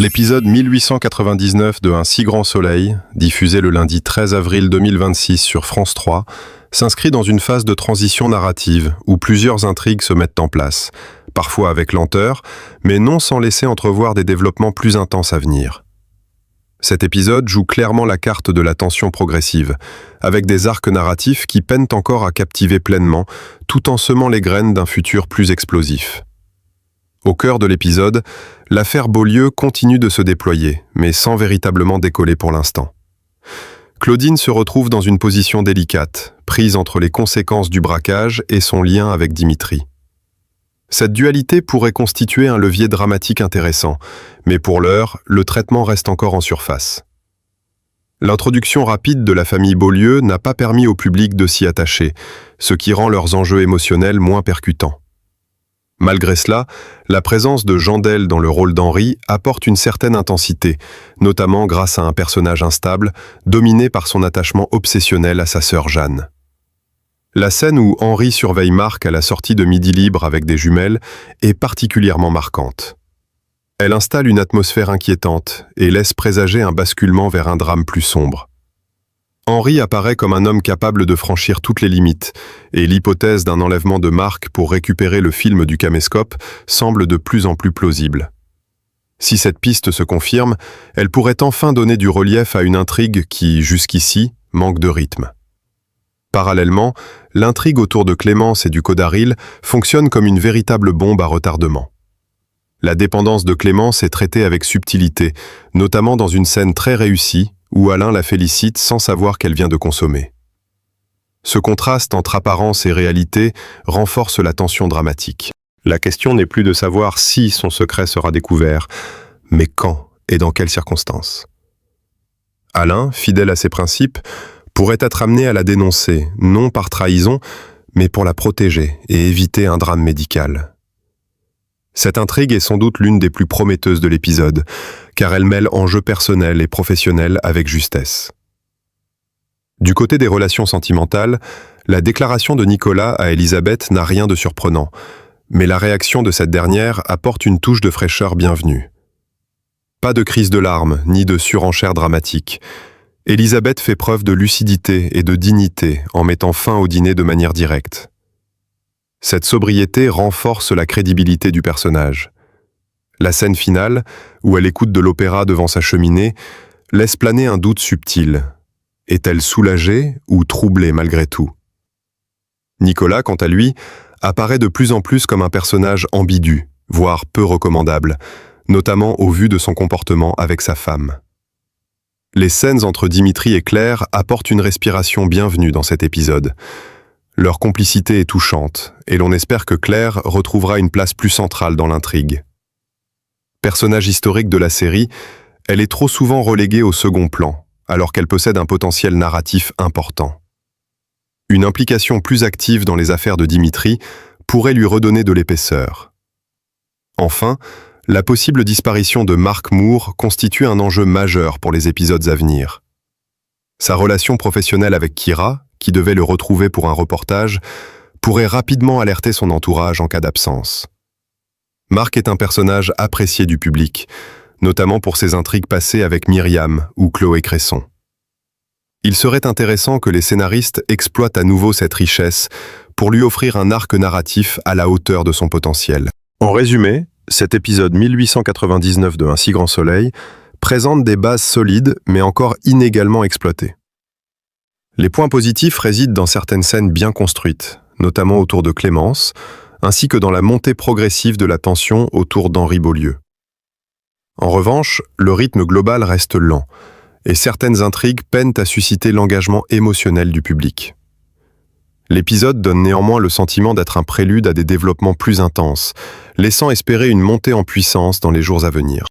L'épisode 1899 de Un si grand soleil, diffusé le lundi 13 avril 2026 sur France 3, s'inscrit dans une phase de transition narrative où plusieurs intrigues se mettent en place, parfois avec lenteur, mais non sans laisser entrevoir des développements plus intenses à venir. Cet épisode joue clairement la carte de la tension progressive, avec des arcs narratifs qui peinent encore à captiver pleinement, tout en semant les graines d'un futur plus explosif. Au cœur de l'épisode, l'affaire Beaulieu continue de se déployer, mais sans véritablement décoller pour l'instant. Claudine se retrouve dans une position délicate, prise entre les conséquences du braquage et son lien avec Dimitri. Cette dualité pourrait constituer un levier dramatique intéressant, mais pour l'heure, le traitement reste encore en surface. L'introduction rapide de la famille Beaulieu n'a pas permis au public de s'y attacher, ce qui rend leurs enjeux émotionnels moins percutants. Malgré cela, la présence de Jandelle dans le rôle d'Henri apporte une certaine intensité, notamment grâce à un personnage instable, dominé par son attachement obsessionnel à sa sœur Jeanne. La scène où Henri surveille Marc à la sortie de Midi Libre avec des jumelles est particulièrement marquante. Elle installe une atmosphère inquiétante et laisse présager un basculement vers un drame plus sombre. Henri apparaît comme un homme capable de franchir toutes les limites, et l'hypothèse d'un enlèvement de Marc pour récupérer le film du caméscope semble de plus en plus plausible. Si cette piste se confirme, elle pourrait enfin donner du relief à une intrigue qui, jusqu'ici, manque de rythme. Parallèlement, l'intrigue autour de Clémence et du Codaril fonctionne comme une véritable bombe à retardement. La dépendance de Clémence est traitée avec subtilité, notamment dans une scène très réussie, où Alain la félicite sans savoir qu'elle vient de consommer. Ce contraste entre apparence et réalité renforce la tension dramatique. La question n'est plus de savoir si son secret sera découvert, mais quand et dans quelles circonstances. Alain, fidèle à ses principes, pourrait être amené à la dénoncer, non par trahison, mais pour la protéger et éviter un drame médical. Cette intrigue est sans doute l'une des plus prometteuses de l'épisode, car elle mêle enjeux personnels et professionnels avec justesse. Du côté des relations sentimentales, la déclaration de Nicolas à Elisabeth n'a rien de surprenant, mais la réaction de cette dernière apporte une touche de fraîcheur bienvenue. Pas de crise de larmes, ni de surenchère dramatique. Elisabeth fait preuve de lucidité et de dignité en mettant fin au dîner de manière directe. Cette sobriété renforce la crédibilité du personnage. La scène finale, où elle écoute de l'opéra devant sa cheminée, laisse planer un doute subtil. Est-elle soulagée ou troublée malgré tout? Nicolas, quant à lui, apparaît de plus en plus comme un personnage ambigu, voire peu recommandable, notamment au vu de son comportement avec sa femme. Les scènes entre Dimitri et Claire apportent une respiration bienvenue dans cet épisode. Leur complicité est touchante, et l'on espère que Claire retrouvera une place plus centrale dans l'intrigue. Personnage historique de la série, elle est trop souvent reléguée au second plan, alors qu'elle possède un potentiel narratif important. Une implication plus active dans les affaires de Dimitri pourrait lui redonner de l'épaisseur. Enfin, la possible disparition de Marc Moore constitue un enjeu majeur pour les épisodes à venir. Sa relation professionnelle avec Kira, qui devait le retrouver pour un reportage, pourrait rapidement alerter son entourage en cas d'absence. Marc est un personnage apprécié du public, notamment pour ses intrigues passées avec Myriam ou Chloé Cresson. Il serait intéressant que les scénaristes exploitent à nouveau cette richesse pour lui offrir un arc narratif à la hauteur de son potentiel. En résumé, cet épisode 1899 de Un si grand soleil présente des bases solides mais encore inégalement exploitées. Les points positifs résident dans certaines scènes bien construites, notamment autour de Clémence, ainsi que dans la montée progressive de la tension autour d'Henri Beaulieu. En revanche, le rythme global reste lent, et certaines intrigues peinent à susciter l'engagement émotionnel du public. L'épisode donne néanmoins le sentiment d'être un prélude à des développements plus intenses, laissant espérer une montée en puissance dans les jours à venir.